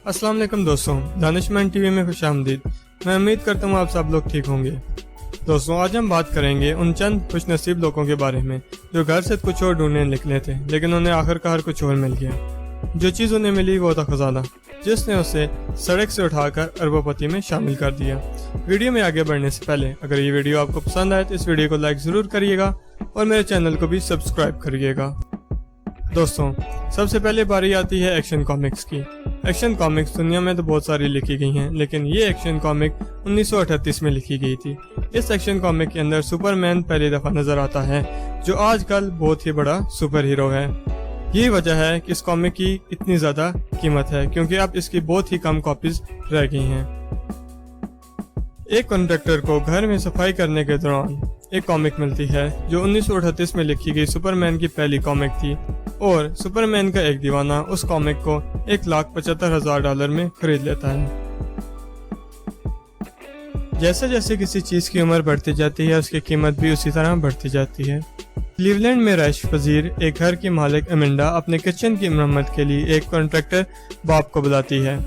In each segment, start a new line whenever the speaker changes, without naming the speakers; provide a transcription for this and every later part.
अस्सलाम वालेकुम दोस्तों, दानिशमंद टीवी में खुश आमदीद। मैं उम्मीद करता हूँ आप सब लोग ठीक होंगे। दोस्तों, आज हम बात करेंगे उन चंद खुश नसीब लोगों के बारे में जो घर से कुछ और ढूंढने निकले थे, लेकिन उन्हें आखिरकार कुछ और मिल गया। जो चीज़ उन्हें मिली वो था खजाना, जिसने उसे सड़क से उठाकर अरबोपति में शामिल कर दिया। वीडियो में आगे बढ़ने से पहले अगर ये वीडियो आपको पसंद आए तो इस वीडियो को लाइक ज़रूर करिएगा और मेरे चैनल को भी सब्सक्राइब करिएगा। दोस्तों, सबसे पहले बारी आती है एक्शन कॉमिक्स की। एक्शन कॉमिक्स दुनिया में तो बहुत सारी लिखी गई हैं, लेकिन ये एक्शन कॉमिक 1938 में लिखी गई थी। इस एक्शन कॉमिक के अंदर सुपरमैन पहली दफा नजर आता है, जो आजकल बहुत ही बड़ा सुपर हीरो है। यही वजह है कि इस कॉमिक की इतनी ज्यादा कीमत है, क्योंकि अब इसकी बहुत ही कम कॉपीज रह गई हैं। एक कॉन्ट्रैक्टर को घर में सफाई करने के दौरान एक कॉमिक मिलती है जो 1938 में लिखी गई सुपरमैन की पहली कॉमिक थी, और सुपरमैन का एक दीवाना उस कॉमिक को $1,75,000 में खरीद लेता है। जैसे जैसे किसी चीज की उम्र बढ़ती जाती है, उसकी कीमत भी उसी तरह बढ़ती जाती है। क्लीवलैंड में रैश पजीर एक घर की मालिक एमेंडा अपने किचन की मरम्मत के लिए एक कॉन्ट्रैक्टर बॉब को बुलाती है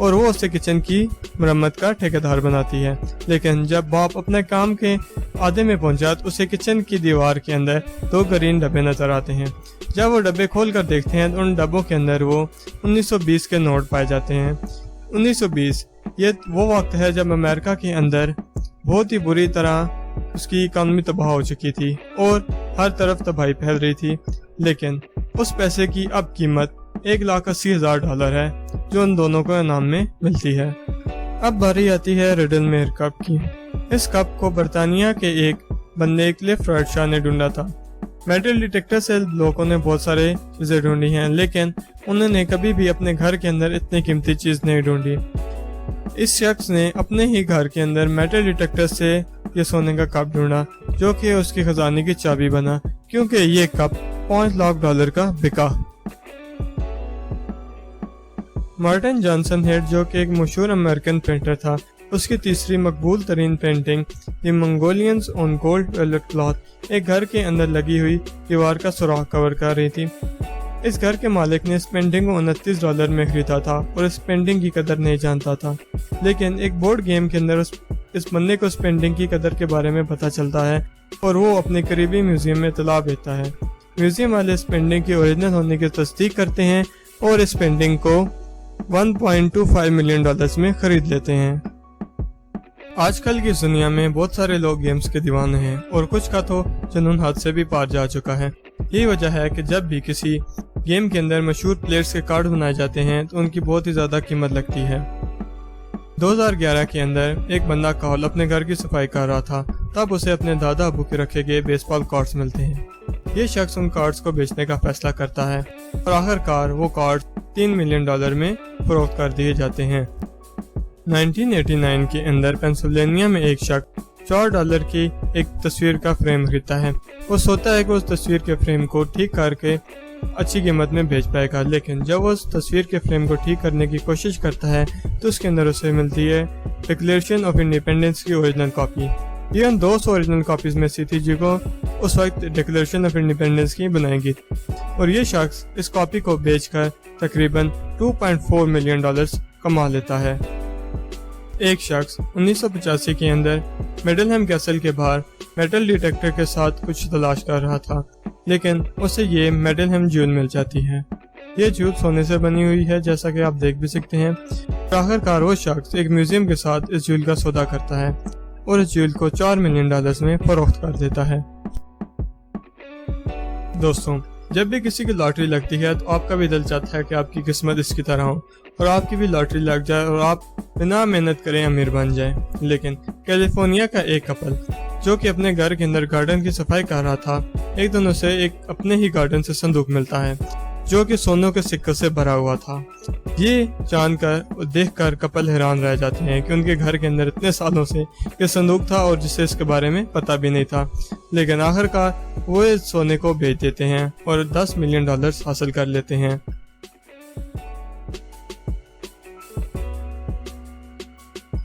और वो उसे किचन की मरम्मत का ठेकेदार बनाती है। लेकिन जब बॉब अपने काम के आधे में पहुंचा तो उसे किचन की दीवार के अंदर 2 ग्रीन डब्बे नजर आते हैं। जब वो डब्बे खोल कर देखते हैं तो उन डब्बों के अंदर वो 1920 के नोट पाए जाते हैं। 1920 ये वो वक्त है जब अमेरिका के अंदर बहुत ही बुरी तरह उसकी इकॉनमी तबाह हो चुकी थी और हर तरफ तबाही फैल रही थी। लेकिन उस पैसे की अब कीमत $1,80,000 है, जो उन दोनों को इनाम में मिलती है। अब बारी आती है रिडल मेयर कप की। इस कप को बर्तानिया के एक बंदे क्लिफ राइटशाह ने ढूंढा था। मेटल डिटेक्टर से लोगों ने बहुत सारे चीजें ढूंढी हैं, लेकिन उन्होंने कभी भी अपने घर के अंदर इतनी कीमती चीज नहीं ढूंढी। इस शख्स ने अपने ही घर के अंदर मेटल डिटेक्टर से ये सोने का कप ढूंढा, जो कि उसकी खजाने की चाबी बना, क्योंकि ये कप $5 लाख का बिका। मार्टिन जॉनसन हेड, जो कि एक मशहूर अमेरिकन पेंटर था, उसकी तीसरी मकबूल तरीन painting the Mongolians on gold velvet cloth एक घर के अंदर लगी हुई दीवार का सुराख कवर कर रही थी। इस घर के मालिक ने इस पेंटिंग को $29 में खरीदा था और इस पेंटिंग की कदर नहीं जानता था। लेकिन एक बोर्ड गेम के अंदर इस बंदे को इस पेंटिंग की कदर के बारे में पता चलता है और वो अपने करीबी म्यूजियम में इत्तला देता है। म्यूजियम वाले इस पेंटिंग की ओरिजिनल होने की तस्दीक करते हैं और इस पेंटिंग को $1.25 मिलियन में खरीद लेते हैं। आजकल की दुनिया में बहुत सारे लोग गेम्स के दीवाने हैं और कुछ का तो जुनून हद से भी पार जा चुका है। यही वजह है कि जब भी किसी गेम के अंदर मशहूर प्लेयर्स के कार्ड बनाए जाते हैं तो उनकी बहुत ही ज्यादा कीमत लगती है। 2011 के अंदर एक बंदा कॉल अपने घर की सफाई कर रहा था, तब उसे अपने दादा अबू के रखे गए बेसबॉल कार्ड्स मिलते हैं। ये शख्स उन कार्ड्स को बेचने का फैसला करता है और आखिरकार वो कार्ड $3 मिलियन में फरोख्त कर दिए जाते हैं। 1989 के अंदर पेंसिल्वेनिया में एक शख्स $4 की एक तस्वीर का फ्रेम खरीदता है। वो सोचता है कि उस तस्वीर के फ्रेम को ठीक करके अच्छी कीमत में बेच पाएगा, लेकिन जब वो उस तस्वीर के फ्रेम को ठीक करने की कोशिश करता है तो उसके अंदर उसे मिलती है डिक्लेरेशन ऑफ इंडिपेंडेंस की ओरिजिनल कॉपी। ये उन 200 ओरिजिनल कॉपीज में से थी जिनको उस वक्त डिक्लेरेशन ऑफ इंडिपेंडेंस की बनाएगी, और ये शख्स इस कॉपी को बेचकर तकरीबन $2.4 मिलियन कमा लेता है। एक शख्स 1985 के अंदर मिडलहम कैसल के बाहर मेटल डिटेक्टर के साथ कुछ तलाश कर रहा था, लेकिन उसे ये मिडलहम ज्यूल मिल जाती है। ये ज्यूल सोने से बनी हुई है, जैसा कि आप देख भी सकते हैं। आखिरकार वो शख्स एक म्यूजियम के साथ इस ज्यूल का सौदा करता है और इस ज्यूल को $4 मिलियन में फरोख्त कर देता है। दोस्तों, जब भी किसी की लॉटरी लगती है तो आपका भी दिल चाहता है कि आपकी किस्मत इसकी तरह हो और आपकी भी लॉटरी लग जाए और आप बिना मेहनत करे अमीर बन जाए। लेकिन कैलिफोर्निया का एक कपल जो कि अपने घर के अंदर गार्डन की सफाई कर रहा था, एक दिन उसे एक अपने ही गार्डन से संदूक मिलता है जो कि सोनों के सिक्कों से भरा हुआ था। ये जानकर और देखकर कपल हैरान रह जाते हैं कि उनके घर के अंदर इतने सालों से ये संदूक था और जिसे इसके बारे में पता भी नहीं था। लेकिन आखिरकार वो इस सोने को बेच देते हैं और $10 मिलियन हासिल कर लेते हैं।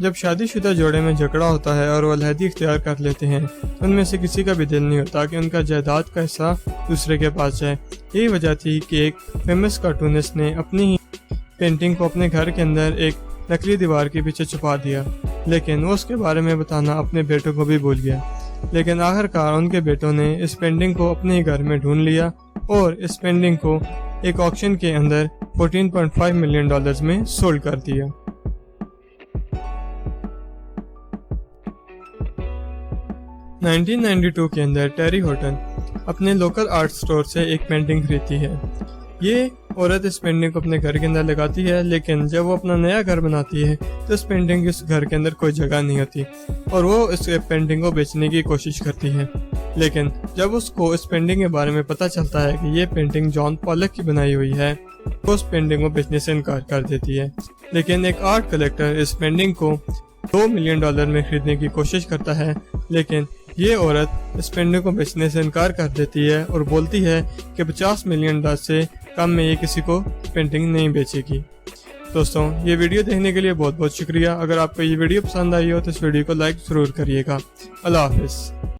जब शादीशुदा जोड़े में झगड़ा होता है और वो अलहदी इख्तियार कर लेते हैं तो उनमें से किसी का भी दिल नहीं होता कि उनका जायदाद का हिस्सा दूसरे के पास जाए। यही वजह थी कि एक फेमस कार्टूनिस्ट ने अपनी ही पेंटिंग को अपने घर के अंदर एक नकली दीवार के पीछे छुपा दिया, लेकिन वो उसके बारे में बताना अपने बेटों को भी भूल गया। लेकिन आखिरकार उनके बेटों ने इस पेंटिंग को अपने ही घर में ढूंढ लिया और इस पेंटिंग को एक ऑक्शन के अंदर $14.5 मिलियन में सोल्ड कर दिया। नाइनटीन 1992 के अंदर टेरी हॉटन अपने लोकल आर्ट स्टोर से एक पेंटिंग खरीदती है। ये औरत इस पेंटिंग को अपने घर के अंदर लगाती है, लेकिन जब वो अपना नया घर बनाती है तो इस पेंटिंग की इस घर के अंदर कोई जगह नहीं होती और वो इस पेंटिंग को बेचने की कोशिश करती है। लेकिन जब उसको इस पेंटिंग के बारे में पता चलता है कि ये पेंटिंग जॉन पॉलक की बनाई हुई है, तो उस पेंटिंग को बेचने से इनकार कर देती है। लेकिन एक आर्ट कलेक्टर इस पेंटिंग को $2 मिलियन में खरीदने की कोशिश करता है, लेकिन ये औरत इस पेंटिंग को बेचने से इनकार कर देती है और बोलती है कि $50 मिलियन से कम में ये किसी को पेंटिंग नहीं बेचेगी। दोस्तों, ये वीडियो देखने के लिए बहुत बहुत शुक्रिया। अगर आपको ये वीडियो पसंद आई हो तो इस वीडियो को लाइक ज़रूर करिएगा। अल्लाह हाफिज़।